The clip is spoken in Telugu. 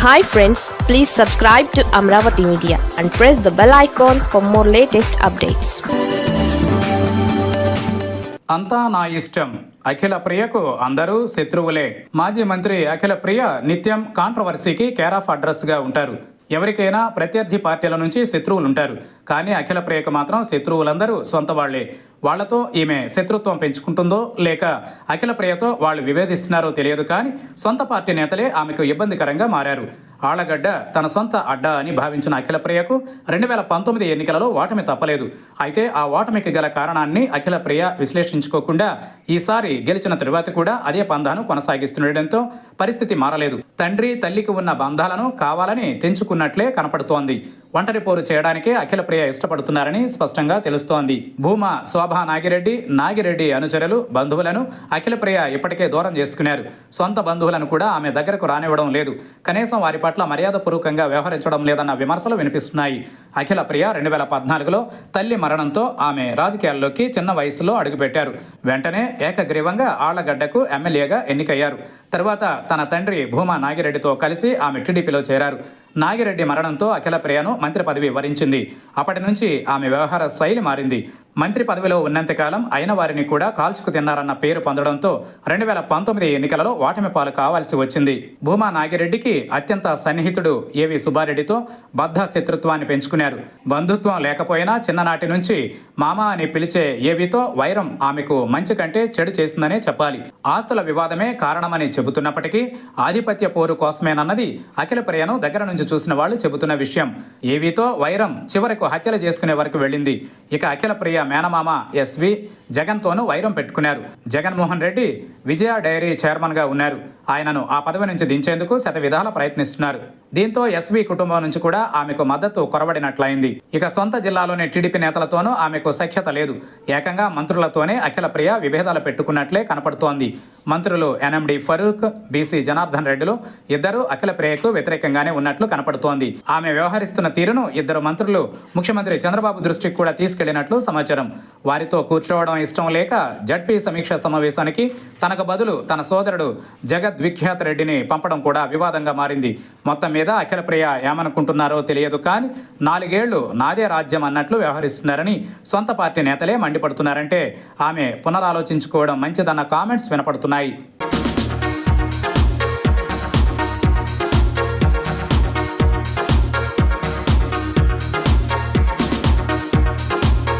Hi friends, please subscribe to Amravati Media and press the bell icon for more latest updates. అంతా నా ఇష్టం. అఖిల ప్రియకు అందరూ శత్రువులే. మాజీ మంత్రి అఖిల ప్రియ నిత్యం కాంట్రవర్సీకి కేర్ ఆఫ్ అడ్రస్గా ఉంటారు. ఎవరికైనా ప్రత్యర్థి పార్టీల నుంచి శత్రువులు ఉంటారు. కానీ అఖిల ప్రియకు మాత్రం శత్రువులందరూ సొంత వాళ్లే. వాళ్లతో ఈమె శత్రుత్వం పెంచుకుంటుందో లేక అఖిల ప్రియతో వాళ్ళు విభేదిస్తున్నారో తెలియదు, కానీ సొంత పార్టీ నేతలే ఆమెకు ఇబ్బందికరంగా మారారు. ఆళ్లగడ్డ తన సొంత అడ్డా అని భావించిన అఖిల ప్రియకు 2019 ఎన్నికలలో ఓటమి తప్పలేదు. అయితే ఆ ఓటమికి గల కారణాన్ని అఖిల ప్రియ విశ్లేషించుకోకుండా ఈసారి గెలిచిన తరువాత కూడా అదే పందాను కొనసాగిస్తుండటంతో పరిస్థితి మారలేదు. తండ్రి తల్లికి ఉన్న బంధాలను కావాలని తెంచుకున్నట్లే కనపడుతోంది. ఒంటరి పోరు చేయడానికే అఖిల ప్రియ ఇష్టపడుతున్నారని స్పష్టంగా తెలుస్తోంది. భూమా శోభా నాగిరెడ్డి అనుచరులు బంధువులను అఖిల ప్రియ ఇప్పటికే దూరం చేసుకున్నారు. సొంత బంధువులను కూడా ఆమె దగ్గరకు రానివ్వడం లేదు. కనీసం వారి పట్ల మర్యాదపూర్వకంగా వ్యవహరించడం లేదన్న విమర్శలు వినిపిస్తున్నాయి. అఖిల ప్రియ 2014లో తల్లి మరణంతో ఆమె రాజకీయాల్లోకి చిన్న వయసులో అడుగుపెట్టారు. వెంటనే ఏకగ్రీవంగా ఆళ్లగడ్డకు ఎమ్మెల్యేగా ఎన్నికయ్యారు. తరువాత తన తండ్రి భూమా నాగిరెడ్డితో కలిసి ఆమె టీడీపీలో చేరారు. నాగిరెడ్డి మరణంతో అఖిల ప్రియను మంత్రి పదవి వరించింది. అప్పటి నుంచి ఆమె వ్యవహార శైలి మారింది. మంత్రి పదవిలో ఉన్నంతకాలం అయిన వారిని కూడా కాల్చుకు తిన్నారన్న పేరు పొందడంతో 2019 ఎన్నికలలో ఓటమి పాలు కావాల్సి వచ్చింది. భూమా నాగిరెడ్డికి అత్యంత సన్నిహితుడు ఏవి సుబ్బారెడ్డితో బద్ధ శత్రుత్వాన్ని పెంచుకున్నారు. బంధుత్వం లేకపోయినా చిన్ననాటి నుంచి మామ అని పిలిచే ఏవితో వైరం ఆమెకు మంచి కంటే చెడు చేసిందనే చెప్పాలి. ఆస్తుల వివాదమే కారణమని చెబుతున్నప్పటికీ ఆధిపత్య పోరు కోసమేనన్నది అఖిల ప్రియను దగ్గర నుంచి చూసిన వాళ్ళు చెబుతున్న విషయం. ఏవితో వైరం చివరకు హత్యలు చేసుకునే వరకు వెళ్ళింది. ఇక అఖిల ప్రియ మేనమామ ఎస్వి జగన్తోనూ వైరం పెట్టుకున్నారు. జగన్మోహన్ రెడ్డి విజయ డైరీ చైర్మన్గా ఉన్నారు. ఆయనను ఆ పదవి నుంచి దించేందుకు శతవిధాల ప్రయత్నిస్తున్నారు. దీంతో ఎస్వి కుటుంబం నుంచి కూడా ఆమెకు మద్దతు కొరబడినట్లయింది. ఇక సొంత జిల్లాలోని టీడీపీ నేతలతోనూ ఆమెకు సఖ్యత లేదు. ఏకంగా మంత్రులతోనే అఖిల ప్రియ విభేదాలు పెట్టుకున్నట్లే కనపడుతోంది. మంత్రులు ఎన్ఎండి ఫరూక్, బీసీ జనార్దన్ రెడ్డిలు ఇద్దరు అఖిల ప్రియకు వ్యతిరేకంగానే ఉన్నట్లు కనపడుతోంది. ఆమె వ్యవహరిస్తున్న తీరును ఇద్దరు మంత్రులు ముఖ్యమంత్రి చంద్రబాబు దృష్టికి కూడా తీసుకెళ్లినట్లు సమాచారం. వారితో కూర్చోవడం ఇష్టం లేక జడ్పీ సమీక్ష సమావేశానికి తనకు బదులు తన సోదరుడు జగద్విఖ్యాత్ రెడ్డిని పంపడం కూడా వివాదంగా మారింది. మొత్తం మీద అఖిల ప్రియ ఏమనుకుంటున్నారో తెలియదు, కానీ 4 ఏళ్లు నాదే రాజ్యం అన్నట్లు వ్యవహరిస్తున్నారని సొంత పార్టీ నేతలే మండిపడుతున్నారంటే ఆమె పునరాలోచించుకోవడం మంచిదన్న కామెంట్స్ వినపడుతున్నాయి.